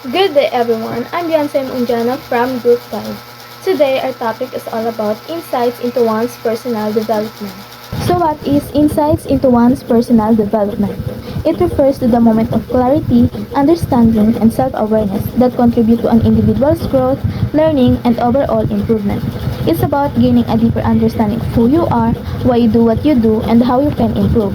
Good day everyone, I'm Beyonce Unjana from Group 5. Today our topic is all about insights into one's personal development. So what is insights into one's personal development? It refers to the moment of clarity, understanding, and self-awareness that contribute to an individual's growth, learning, and overall improvement. It's about gaining a deeper understanding of who you are, why you do what you do, and how you can improve.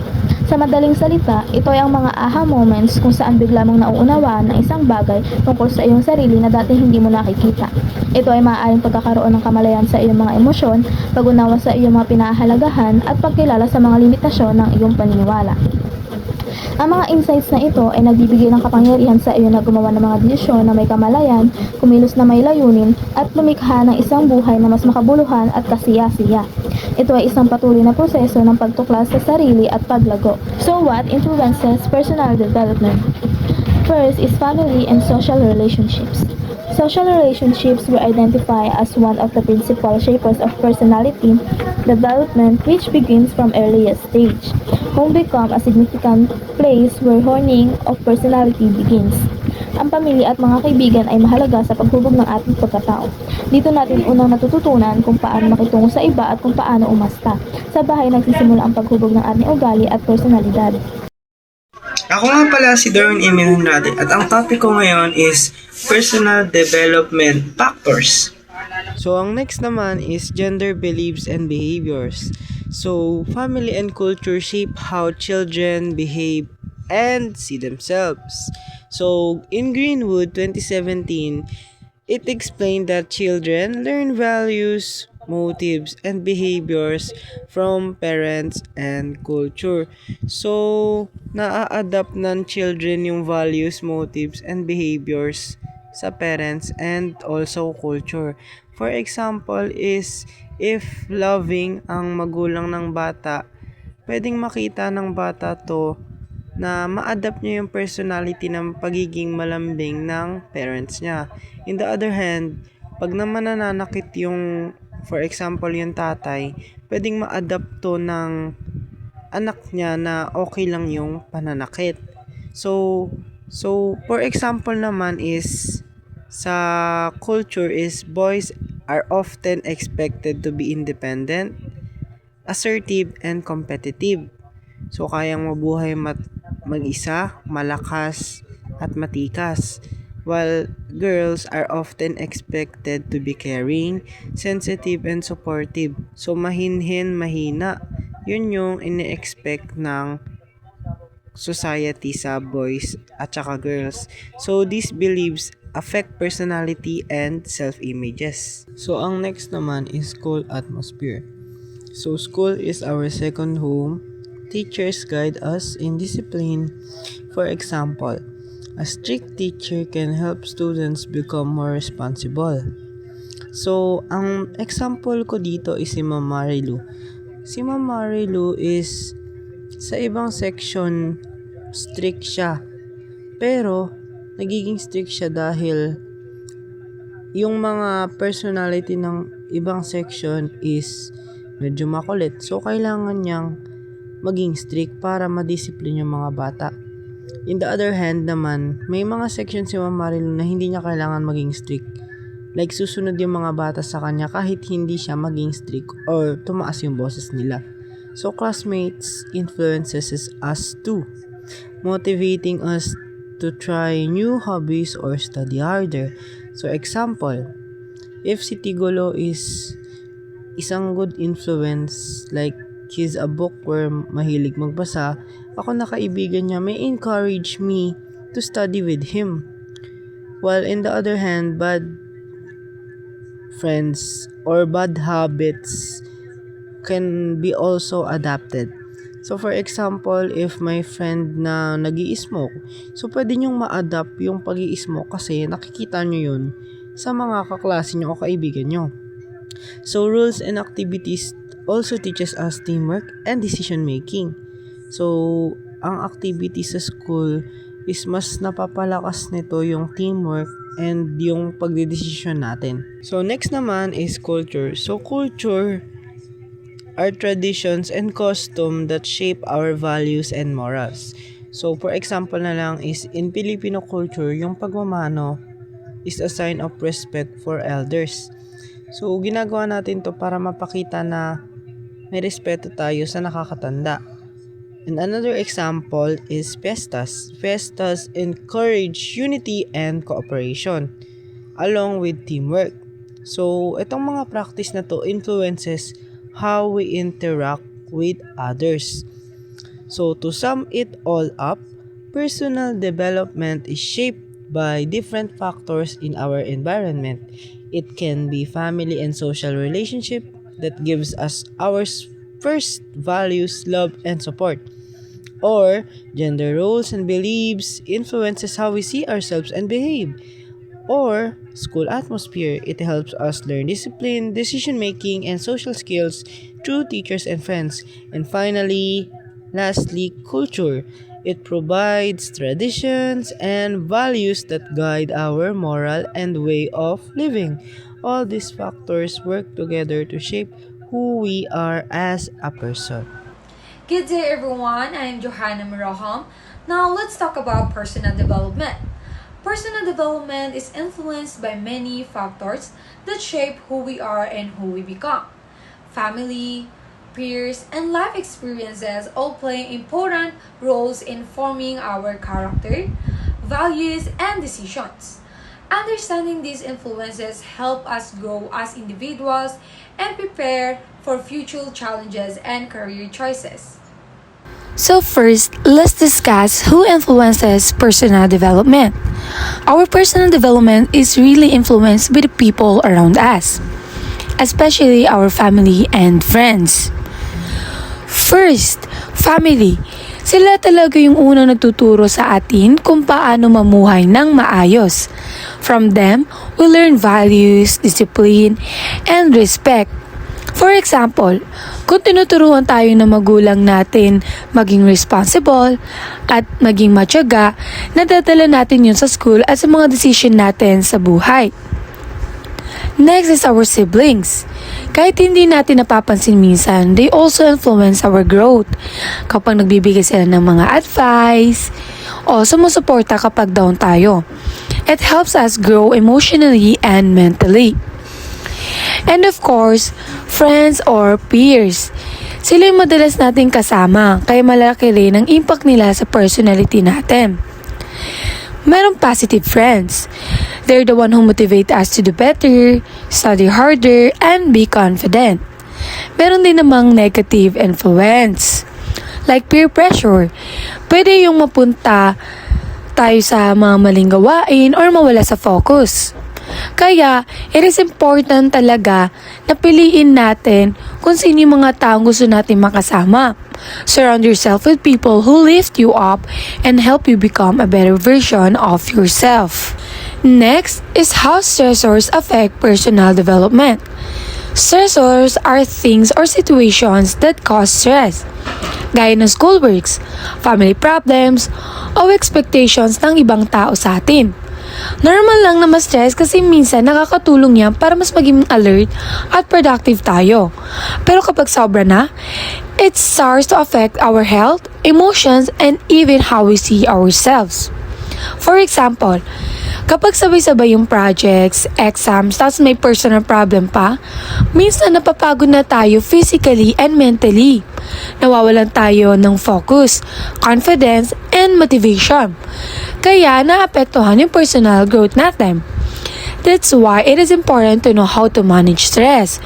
Sa madaling salita, ito ay ang mga aha moments kung saan bigla mong nauunawaan ang isang bagay tungkol sa iyong sarili na dati hindi mo nakikita. Ito ay maaaring pagkakaroon ng kamalayan sa iyong mga emosyon, pag-unawa sa iyong mga pinahahalagahan at pagkilala sa mga limitasyon ng iyong paniniwala. Ang mga insights na ito ay nagbibigay ng kapangyarihan sa iyo na gumawa ng mga desisyon na may kamalayan, kumilos na may layunin, at lumikha ng isang buhay na mas makabuluhan at kasiya-siya. Ito ay isang patuloy na proseso ng pagtuklas sa sarili at paglago. So what influences personal development? First is family and social relationships. Social relationships we identify as one of the principal shapers of personality development, which begins from earliest stage. Home become a significant place where honing of personality begins. Ang pamilya at mga kaibigan ay mahalaga sa paghubog ng ating pagkatao. Dito natin unang natututunan kung paano makitungo sa iba at kung paano umasta. Sa bahay nagsisimula ang paghubog ng ating ugali at personalidad. Ako nga pala si Darwin Emil Hunrade at ang topic ko ngayon is Personal Development Factors. So, ang next naman is gender beliefs and behaviors. So, family and culture shape how children behave and see themselves. So, in Greenwood 2017, it explained that children learn values, motives, and behaviors from parents and culture. So, naa-adapt ng children yung values, motives, and behaviors sa parents and also culture. For example is, if loving ang magulang ng bata, pwedeng makita ng bata to na ma-adapt niya yung personality ng pagiging malambing ng parents niya. In the other hand, pag naman nananakit yung, for example, yung tatay, pwedeng ma-adapt to ng anak niya na okay lang yung pananakit. So for example naman is, sa culture is boys are often expected to be independent, assertive, and competitive. So kayang mabuhay mag-isa, malakas, at matikas. While girls are often expected to be caring, sensitive, and supportive. So mahinhin, mahina. Yun yung ini-expect ng society sa boys at saka girls. So these beliefs affect personality and self-images. So ang next naman is school atmosphere. So school is our second home. Teachers guide us in discipline. For example, a strict teacher can help students become more responsible. So, ang example ko dito is si Ma'am Marilu. Si Ma'am Marilu is sa ibang section strict siya. Pero, nagiging strict siya dahil yung mga personality ng ibang section is medyo makulit. So, kailangan niyang maging strict para madisiplin yung mga bata. In the other hand naman, may mga section si Ma'am Marilu na hindi niya kailangan maging strict. Like, susunod yung mga bata sa kanya kahit hindi siya maging strict or tumaas yung boses nila. So, classmates influences us too, motivating us to try new hobbies or study harder. So, example, if si Tigolo is isang good influence, like he's a bookworm, mahilig magbasa, ako na kaibigan niya may encourage me to study with him. While in the other hand, bad friends or bad habits can be also adapted. So for example, if my friend na nag-i-smoke, so pwede niyong ma-adapt yung pag-i-smoke kasi nakikita niyo yun sa mga kaklase niyo o kaibigan niyo. So rules and activities also teaches us teamwork and decision making. So ang activity sa school is mas napapalakas nito yung teamwork and yung pagdedesisyon natin. So next naman is culture. So culture are traditions and custom that shape our values and morals. So, for example na lang is in Filipino culture, yung pagmamano is a sign of respect for elders. So, ginagawa natin to para mapakita na may respeto tayo sa nakakatanda. And another example is fiestas. Fiestas encourage unity and cooperation along with teamwork. So, itong mga practice na to influences how we interact with others. So, to sum it all up, personal development is shaped by different factors in our environment. It can be family and social relationship that gives us our first values, love, and support. Or gender roles and beliefs influences how we see ourselves and behave. Or school atmosphere, it helps us learn discipline, decision making, and social skills through teachers and friends. And finally, lastly, culture. It provides traditions and values that guide our moral and way of living. All these factors work together to shape who we are as a person. Good day everyone, I'm Johanna Maraham. Now let's talk about personal development. Personal development is influenced by many factors that shape who we are and who we become. Family, peers, and life experiences all play important roles in forming our character, values, and decisions. Understanding these influences help us grow as individuals and prepare for future challenges and career choices. So first, let's discuss who influences personal development. Our personal development is really influenced by the people around us, especially our family and friends. First, family. Sila talaga yung unang nagtuturo sa atin kung paano mamuhay ng maayos. From them, we learn values, discipline, and respect. For example, kung tinuturuan tayo ng magulang natin maging responsible at maging matyaga, nadadala natin yun sa school at sa mga decision natin sa buhay. Next is our siblings. Kahit hindi natin napapansin minsan, they also influence our growth. Kapag nagbibigay sila ng mga advice o sumusuporta kapag down tayo, it helps us grow emotionally and mentally. And of course, friends or peers. Sila yung madalas nating kasama, kaya malaki rin ang impact nila sa personality natin. Merong positive friends. They're the one who motivate us to do better, study harder, and be confident. Meron din namang negative influence, like peer pressure. Pwede yung mapunta tayo sa mga maling gawain or mawala sa focus. Kaya, it is important talaga na piliin natin kung sino yung mga taong gusto natin makasama. Surround yourself with people who lift you up and help you become a better version of yourself. Next is how stressors affect personal development. Stressors are things or situations that cause stress, gaya ng schoolworks, family problems, o expectations ng ibang tao sa atin. Normal lang na ma-stress kasi minsan nakakatulong yan para mas maging alert at productive tayo. Pero kapag sobra na, it starts to affect our health, emotions, and even how we see ourselves. For example, kapag sabay-sabay yung projects, exams, tapos may personal problem pa, minsan napapagod na tayo physically and mentally. Nawawalan tayo ng focus, confidence, and motivation. Kaya naapektuhan yung personal growth natin. That's why it is important to know how to manage stress.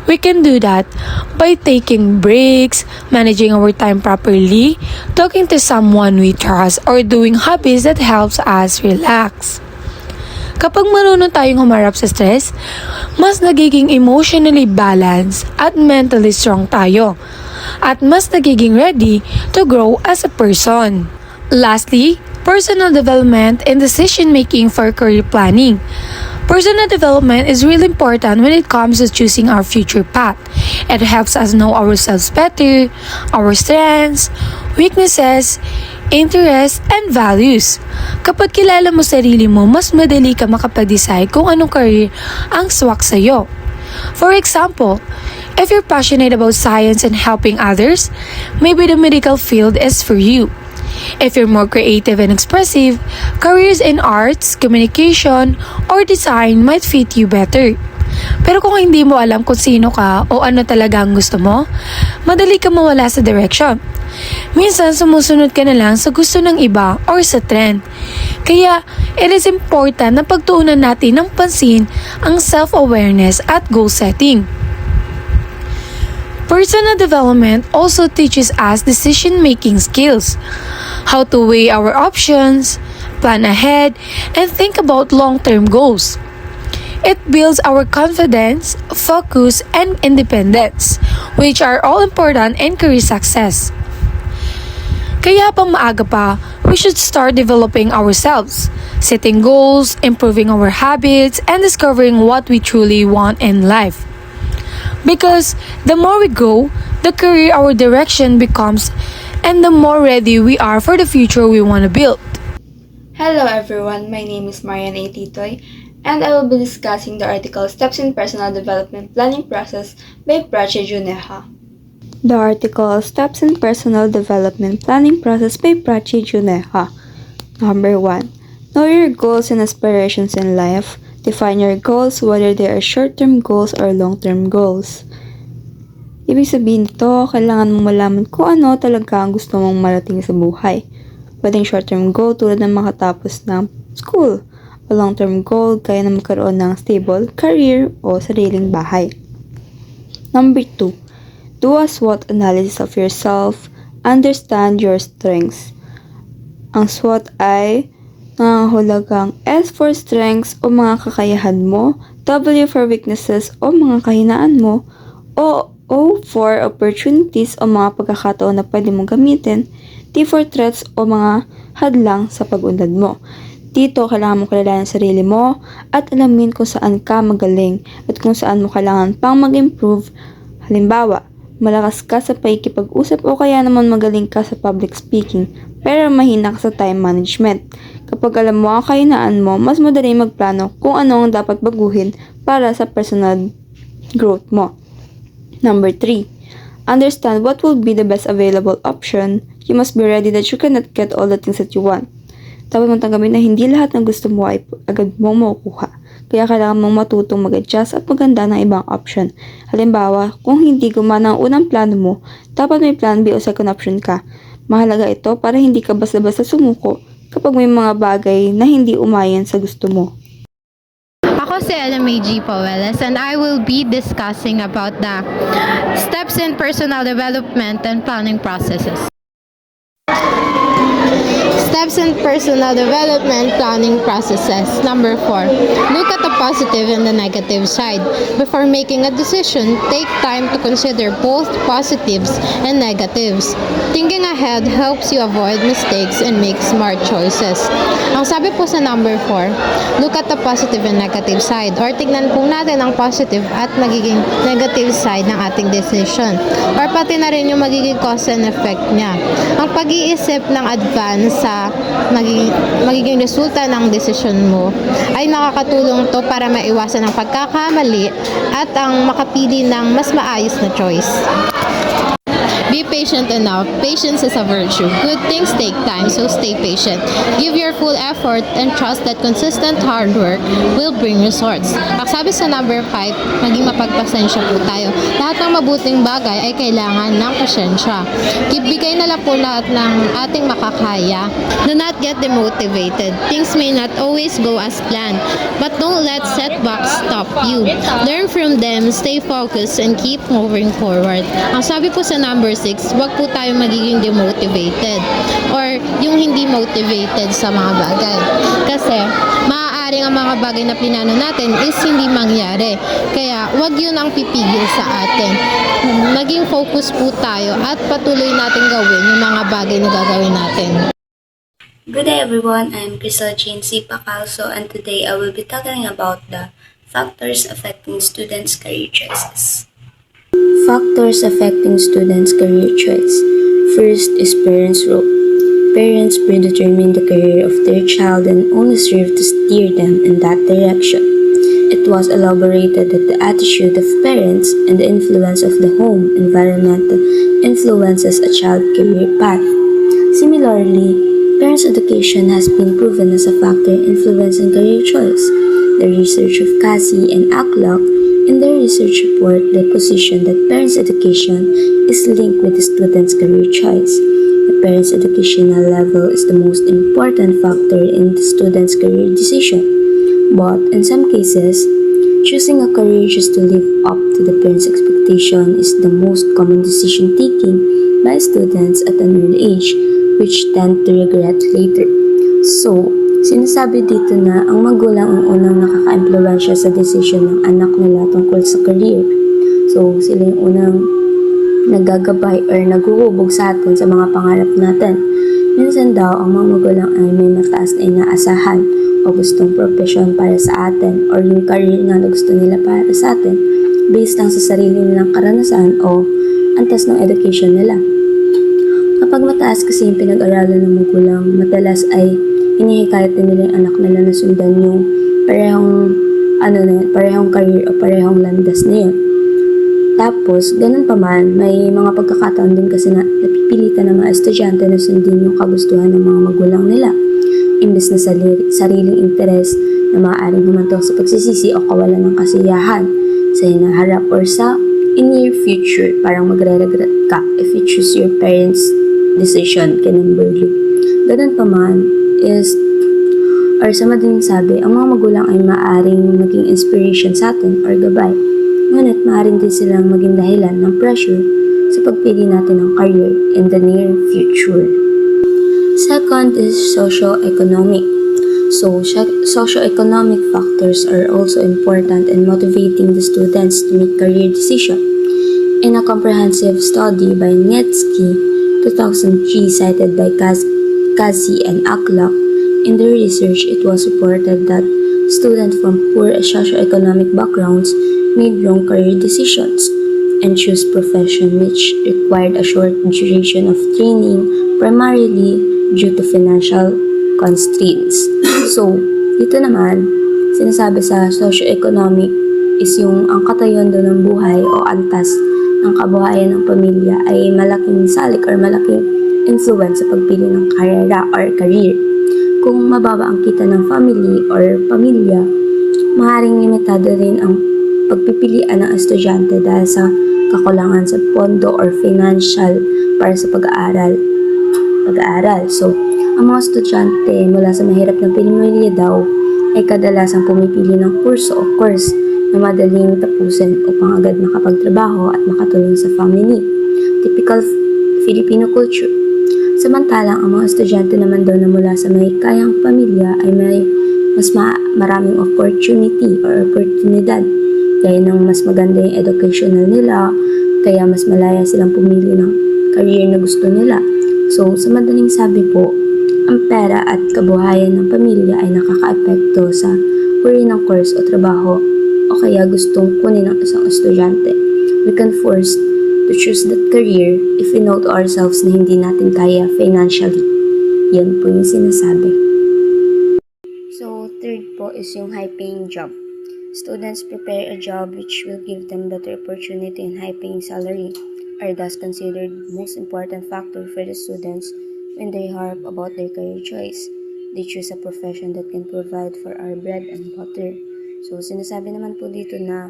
We can do that by taking breaks, managing our time properly, talking to someone we trust, or doing hobbies that helps us relax. Kapag marunong tayong humarap sa stress, mas nagiging emotionally balanced at mentally strong tayo, at mas nagiging ready to grow as a person. Lastly, personal development and decision-making for career planning. Personal development is really important when it comes to choosing our future path. It helps us know ourselves better, our strengths, weaknesses, interests, and values. Kapag kilala mo sarili mo, mas madali ka makapag-decide kung anong career ang swak sa'yo. For example, if you're passionate about science and helping others, maybe the medical field is for you. If you're more creative and expressive, careers in arts, communication, or design might fit you better. Pero kung hindi mo alam kung sino ka o ano talaga ang gusto mo, madali ka mawala sa direction. Minsan sumusunod ka na lang sa gusto ng iba or sa trend. Kaya it is important na pagtuunan natin ng pansin ang self-awareness at goal setting. Personal development also teaches us decision-making skills, how to weigh our options, plan ahead, and think about long-term goals. It builds our confidence, focus, and independence, which are all important in career success. Kaya pang maaga pa, we should start developing ourselves, setting goals, improving our habits, and discovering what we truly want in life. Because the more we go, the clearer our direction becomes, and the more ready we are for the future we want to build. Hello everyone, my name is Marian A. Titoy, and I will be discussing the article Steps in Personal Development Planning Process by Prachi Juneja. The article Steps in Personal Development Planning Process by Prachi Juneja. Number 1. Know your goals and aspirations in life. Define your goals, whether they are short-term goals or long-term goals. Ibig sabihin nito, kailangan mong malaman kung ano talaga ang gusto mong marating sa buhay. Pwedeng short-term goal tulad ng makatapos ng school, o long-term goal kaya na magkaroon ng stable career o sariling bahay. Number 2. Do a SWOT analysis of yourself. Understand your strengths. Ang SWOT ay nangangahulugang S for strengths o mga kakayahan mo, W for weaknesses o mga kahinaan mo, O for opportunities o mga pagkakataon na pwede mong gamitin, T for threats o mga hadlang sa pag-unlad mo. Dito, kailangan mo kilalanin ang sarili mo at alamin kung saan ka magaling at kung saan mo kailangan pang mag-improve. Halimbawa, malakas ka sa pakikipag-usap o kaya naman magaling ka sa public speaking pero mahina ka sa time management. Kapag alam mo ang kahinaan mo, mas madali magplano kung ano ang dapat baguhin para sa personal growth mo. Number 3. Understand what will be the best available option. You must be ready that you cannot get all the things that you want. Dapat mong tanggapin na hindi lahat ng gusto mo ay agad mong makukuha. Kaya kailangan mong matutong mag-adjust at maganda ng ibang option. Halimbawa, kung hindi gumana ang unang plano mo, dapat may plan B o second option ka. Mahalaga ito para hindi ka basta-basta sumuko kapag may mga bagay na hindi umayon sa gusto mo. Ako si LMA G. Paueles and I will be discussing about the steps in personal development and planning processes. Steps in personal development planning processes. Number 4. Look at the positive and the negative side. Before making a decision, take time to consider both positives and negatives. Thinking ahead helps you avoid mistakes and make smart choices. Ang sabi po sa number 4, look at the positive and negative side or tignan po natin ang positive at magiging negative side ng ating decision or pati na rin yung magiging cause and effect niya. Ang pag-iisip ng advance sa magiging resulta ng desisyon mo ay nakakatulong to para maiwasan ang pagkakamali at ang makapili ng mas maayos na choice. Be patient enough. Patience is a virtue. Good things take time, so stay patient. Give your full effort and trust that consistent hard work will bring results. Ang sabi sa number 5, maging mapagpasensya po tayo. Lahat ng mabuting bagay ay kailangan ng pasensya. Bigay na lang po lahat ng ating makakaya. Do not get demotivated. Things may not always go as planned, but don't let setbacks stop you. Learn from them, stay focused, and keep moving forward. Ang sabi po sa number 6, wag po tayo magiging demotivated or yung hindi motivated sa mga bagay. Kasi maaaring ang mga bagay na pinano natin is hindi mangyari. Kaya wag yun ang pipigil sa atin. Maging focus po tayo at patuloy natin gawin yung mga bagay na gagawin natin. Good day everyone, I'm Crystal Jane C. Pacalso and today I will be talking about the factors affecting students' career choices. Factors affecting students' career choice. First is parents' role. Parents predetermine the career of their child and only serve to steer them in that direction. It was elaborated that the attitude of parents and the influence of the home environment influences a child's career path. Similarly, Similarly, parents' education has been proven as a factor influencing career choice. The research of Cassie and Acklock in their research report they position that parents' education is linked with the student's career choice. The parents' educational level is the most important factor in the student's career decision. But in some cases, choosing a career just to live up to the parents' expectation is the most common decision taking by students at an early age, which tend to regret later. So, sinasabi dito na ang magulang ang unang nakaka-impluwensya sa desisyon ng anak nila tungkol sa career. So, sila yung unang nagagabay or naghuhubog sa atin sa mga pangarap natin. Minsan daw, ang mga magulang ay may mataas na inaasahan o gustong profesyon para sa atin or yung career nga na gusto nila para sa atin based lang sa sarili nilang karanasan o antas ng education nila. Kapag mataas kasi yung pinag-aralan ng magulang, madalas ay hinihikayat din nila yung anak nila na sundan yung parehong career o parehong landas na yun. Tapos, ganun pa man, may mga pagkakataon din kasi na napipilitan ng mga estudyante na sundin yung kagustuhan ng mga magulang nila. Imbes na sariling interes na maaaring humantong sa pagsisisi o kawalan ng kasiyahan sa hinaharap or sa in near future, parang magre-regret ka if you choose your parents' decision, kinimberly. Ganun pa man or sa madaling sabi, ang mga magulang ay maaaring maging inspiration sa atin or gabay. Ngunit maaaring din silang maging dahilan ng pressure sa pagpili natin ng career in the near future. Second is socio-economic. So, socio-economic factors are also important in motivating the students to make career decisions. In a comprehensive study by Nietsky, 2003, cited by Kazi and Aklak, in their research, it was reported that students from poor socio-economic backgrounds made wrong career decisions and chose profession which required a short duration of training, primarily due to financial constraints. So, dito naman, sinasabi sa socio-economic is yung ang katayon doon ng buhay o antas ng kabuhayan ng pamilya ay malaking salik or malaking influence sa pagpili ng karera or career. Kung mababa ang kita ng family or pamilya, maaaring limitado rin ang pagpipilian ng estudyante dahil sa kakulangan sa pondo or financial para sa pag-aaral. So, ang mga estudyante mula sa mahirap na pamilya daw ay kadalasang pumipili ng kurso o course na madaling tapusin upang agad makapagtrabaho at makatulong sa family. Typical Filipino culture. Samantalang ang mga estudyante naman daw na mula sa may kayang pamilya ay may mas maraming opportunity or oportunidad. Kaya nang mas maganda yung educational nila, kaya mas malaya silang pumili ng career na gusto nila. So, sa madaling sabi po, ang pera at kabuhayan ng pamilya ay nakaka-epekto sa uri ng course o trabaho o kaya gustong kunin ng isang estudyante. We can force to choose that career if we know to ourselves na hindi natin kaya financially. Yan po yung sinasabi. So, third po is yung high-paying job. Students prepare a job which will give them better opportunity and high-paying salary are thus considered most important factor for the students when they harp about their career choice. They choose a profession that can provide for our bread and butter. So, sinasabi naman po dito na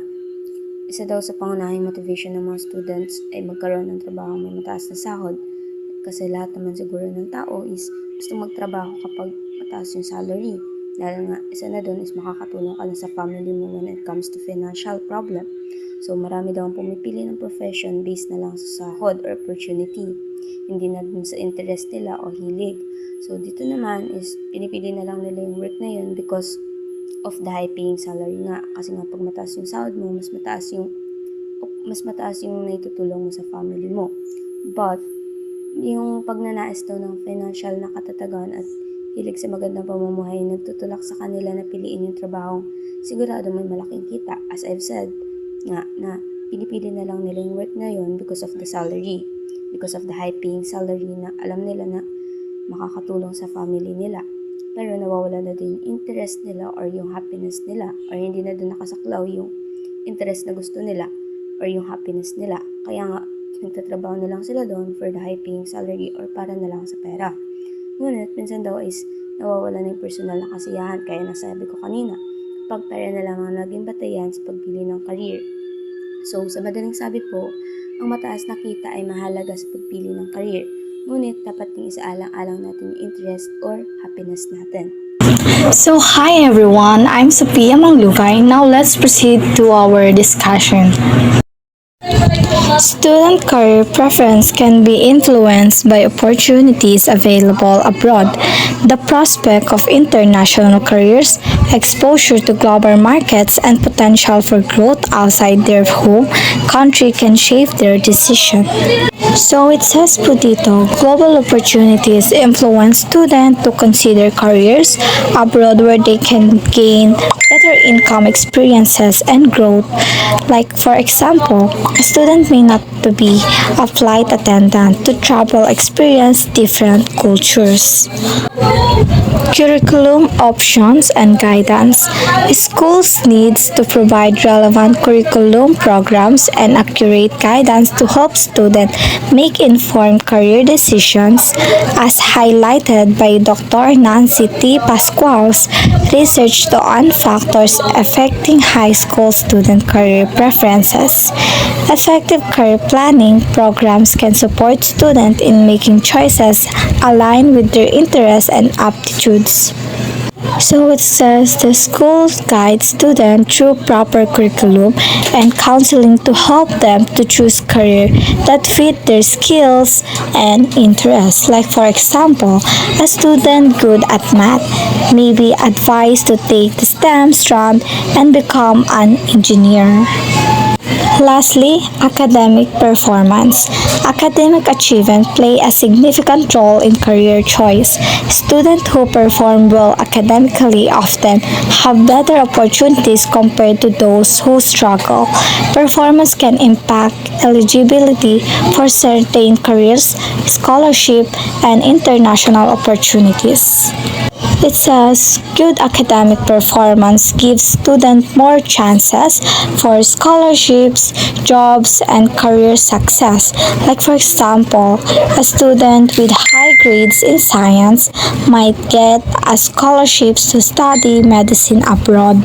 isa daw sa pangunahing motivation ng mga students ay magkaroon ng trabaho may mataas na sahod. Kasi lahat naman siguro ng tao is gusto magtrabaho kapag mataas yung salary. Dahil nga, isa na doon is makakatulong ka na sa family mo when it comes to financial problem. So, marami daw ang pumipili ng profession based na lang sa sahod or opportunity. Hindi na dun sa interest nila o hilig. So, dito naman is pinipili na lang nila yung work na yun because of the high-paying salary nga. Kasi nga, pag mataas yung sahod mo, mas mataas yung naitutulong mo sa family mo. But, yung pagnanais daw ng financial na katatagan at hilig sa magandang pamumuhay nagtutulak sa kanila na piliin yung trabahong sigurado may malaking kita. As I've said, nga na pinipili na lang nila yung work na yun because of the salary. Because of the high-paying salary na alam nila na makakatulong sa family nila. Pero nawawala na din yung interest nila or yung happiness nila or hindi na doon nakasaklaw yung interest na gusto nila or yung happiness nila. Kaya nga, nagtatrabaho na lang sila doon for the high-paying salary or para na lang sa pera. Ngunit minsan daw is nawawala ng personal na kasiyahan kaya nasabi ko kanina, kapag pera na lang ang naging batayan sa pagpili ng career. So, sa madaling sabi po, ang mataas na kita ay mahalaga sa pagpili ng career. Ngunit dapat ding isaalang-alang natin yung interest or happiness natin. So, hi everyone, I'm Sophia Manglugay. Now let's proceed to our discussion. Student career preference can be influenced by opportunities available abroad, the prospect of international careers, exposure to global markets, and potential for growth outside their home country can shape their decision. So it says po dito, global opportunities influence students to consider careers abroad where they can gain better income experiences and growth. Like for example, a student may not to be a flight attendant to travel experience different cultures. Curriculum options and guidance. Schools needs to provide relevant curriculum programs and accurate guidance to help students make informed career decisions, as highlighted by Dr. Nancy T. Pascual's research on factors affecting high school student career preferences. Effective career planning programs can support students in making choices aligned with their interests and aptitudes. So it says the school guides students through proper curriculum and counseling to help them to choose career that fit their skills and interests. Like for example, a student good at math may be advised to take the STEM strand and become an engineer. Lastly, academic performance. Academic achievement play a significant role in career choice. Students who perform well academically often have better opportunities compared to those who struggle. Performance can impact eligibility for certain careers, scholarship, and international opportunities. It says good academic performance gives students more chances for scholarships, jobs, and career success. Like for example, a student with high grades in science might get a scholarship to study medicine abroad.